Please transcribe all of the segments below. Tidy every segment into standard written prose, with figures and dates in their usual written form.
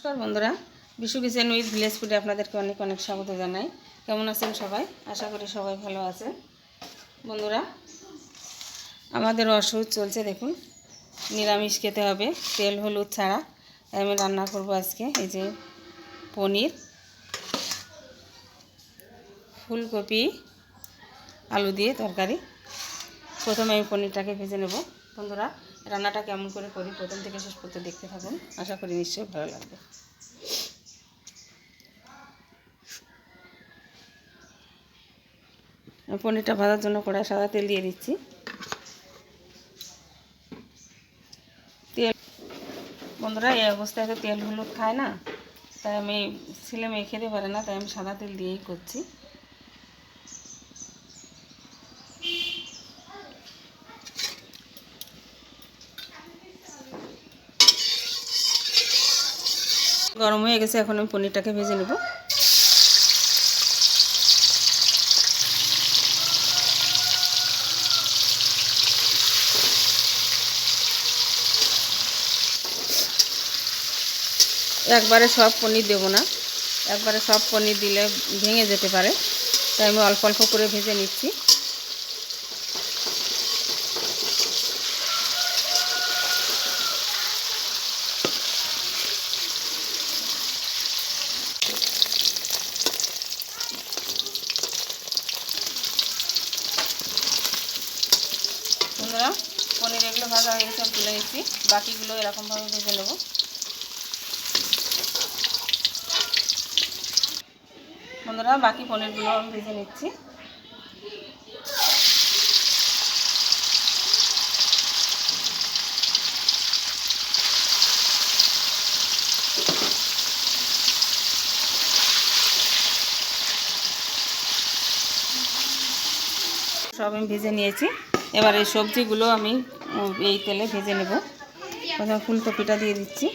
নমস্কার বন্ধুরা, Bishu kitchen with village ফুডে আপনাদেরকে অনেক অনেক স্বাগত জানাই। কেমন আছেন সবাই? আশা করি সবাই ভালো আছেন। বন্ধুরা, আমাদের অসুখ চলছে, দেখুন নিরামিষ খেতে হবে, তেল হলুদ ছাড়া। আমি রান্না করব আজকে এই যে পনির, ফুলকপি আলু দিয়ে তরকারি। প্রথমে আমি পনিরটাকে ভেজে নেব। বন্ধুরা, রান্নাটা কেমন করে করি প্রথম থেকে শেষ পর্যন্ত দেখতে থাকুন, আশা করি নিশ্চয়ই ভালো লাগবে। পনিরটা ভাজার জন্য কড়াই সাদা তেল দিয়ে দিচ্ছি। তেল বন্ধুরা, এই অবস্থায় তো তেল হলুদ খায় না, তাই আমি ছেলে মেয়ে খেতে পারে না, তাই আমি সাদা তেল দিয়েই করছি। গরম হয়ে গেছে, এখন আমি পনিরটাকে ভেজে নেব। একবারে সব পনির দেব না, একবারে সব পনির দিলে ভেঙে যেতে পারে, তাই আমি অল্প অল্প করে ভেজে নিচ্ছি। বন্ধুরা, পনির এগুলো ভাজা হয়ে গেছে, আমি তুলে নিচ্ছি। বাকিগুলো এরকমভাবে ভেজে নেব। বন্ধুরা, বাকি পনিরগুলো আমি ভেজে নিচ্ছি। সব আমি ভেজে নিয়েছি। এবার এই সবজিগুলো আমি এই তেলে ভেজে নেব। প্রথমে ফুলকপিটা দিয়ে দিচ্ছি।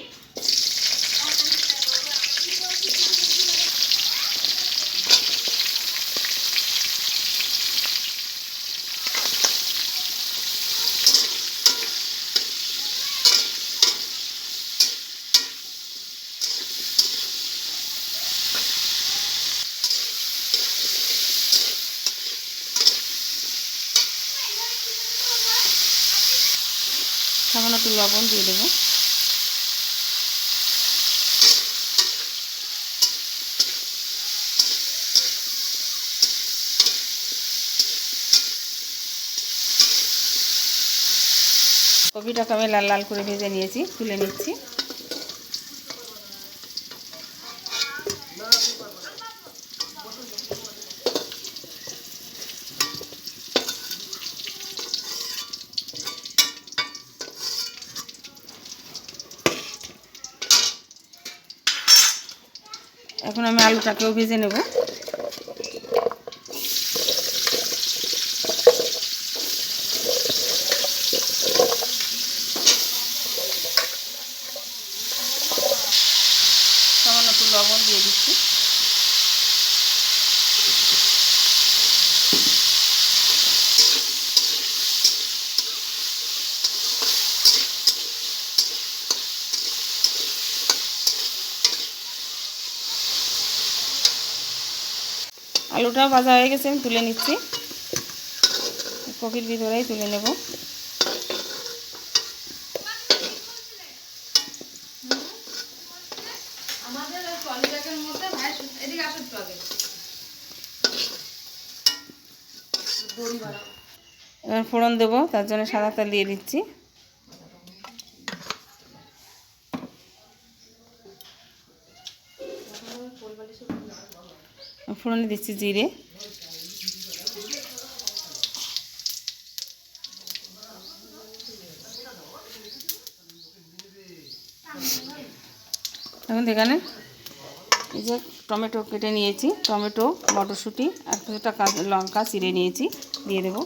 সামান্য একটু লবণ দিয়ে দেবো। কপিটাকে আমি লাল লাল করে ভেজে নিয়েছি, তুলে নিচ্ছি। এখন আমি আলুটাকেও ভেজে নেব। সামান্য একটু লবণ দিয়ে দিচ্ছি। আলুটা ভাজা হয়ে গেছে, আমি তুলে নিচ্ছি। কপির ভিতরেই তুলে নেব। এবার ফোড়ন দেবো, তার জন্য সাদা তেল দিয়ে দিচ্ছি। ফোড়নে দিচ্ছি জিরে, এখন এখানে এই যে টমেটো কেটে নিয়েছি, টমেটো, মটরশুঁটি আর কিছুটা লঙ্কা চিড়ে নিয়েছি, দিয়ে দেবো।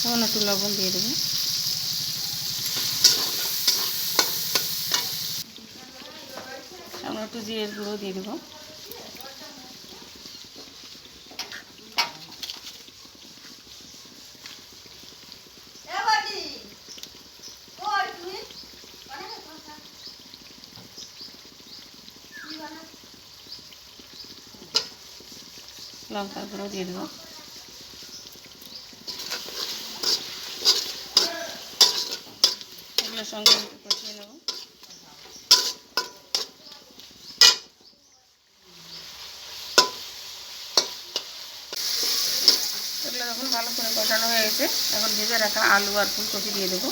এখন একটু লবণ দিয়ে দেবো। একটু জিরের গুঁড়ো দিয়ে দেবো। লঙ্কার গুঁড়ো দিয়ে দেবো। এগুলোর সঙ্গে একটু কষিয়ে নেব। এগুলো যখন ভালো করে কষানো হয়ে গেছে, এখন ভেজে রাখা আলু আর ফুলকপি দিয়ে দেবো।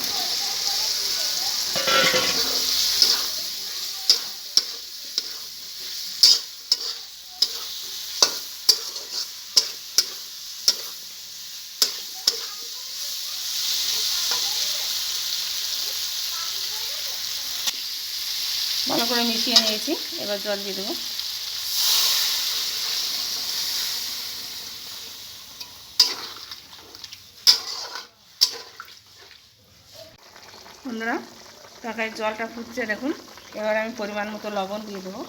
ভালো করে মিশিয়ে নিয়েছি, এবার জল দিয়ে দেবো। বন্ধুরা, তরকারির জলটা ফুটছে দেখুন। এবার আমি পরিমাণ মতো লবণ দিয়ে দেবো।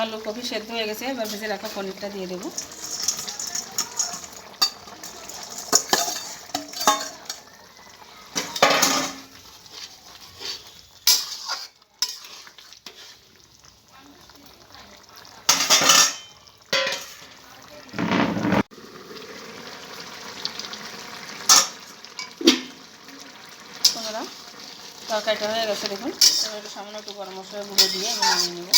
আলু কপি সেদ্ধ হয়ে গেছে, এবার ভেজে রাখা পনিরটা দিয়ে দেবো। বন্ধুরা, তরকারিটা হয়ে গেছে দেখুন। এবার একটু সামান্য একটু গরম মশলা গুঁড়ো দিয়ে আমি নামিয়ে নেব।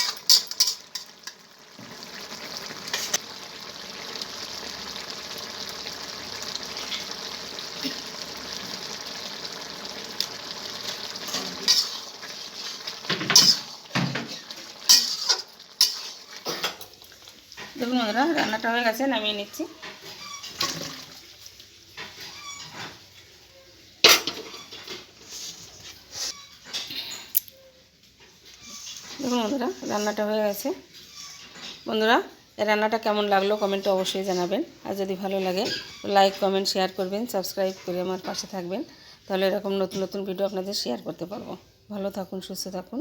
দেখুন বন্ধুরা, রান্নাটা হয়ে গেছে, নামিয়ে নিচ্ছি। দেখুন বন্ধুরা, রান্নাটা হয়ে গেছে। বন্ধুরা, এই রান্নাটা কেমন লাগলো কমেন্টে অবশ্যই জানাবেন। আর যদি ভালো লাগে লাইক কমেন্ট শেয়ার করবেন, সাবস্ক্রাইব করে আমার পাশে থাকবেন। তাহলে এরকম নতুন নতুন ভিডিও আপনাদের শেয়ার করতে পারবো। ভালো থাকুন, সুস্থ থাকুন,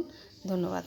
ধন্যবাদ।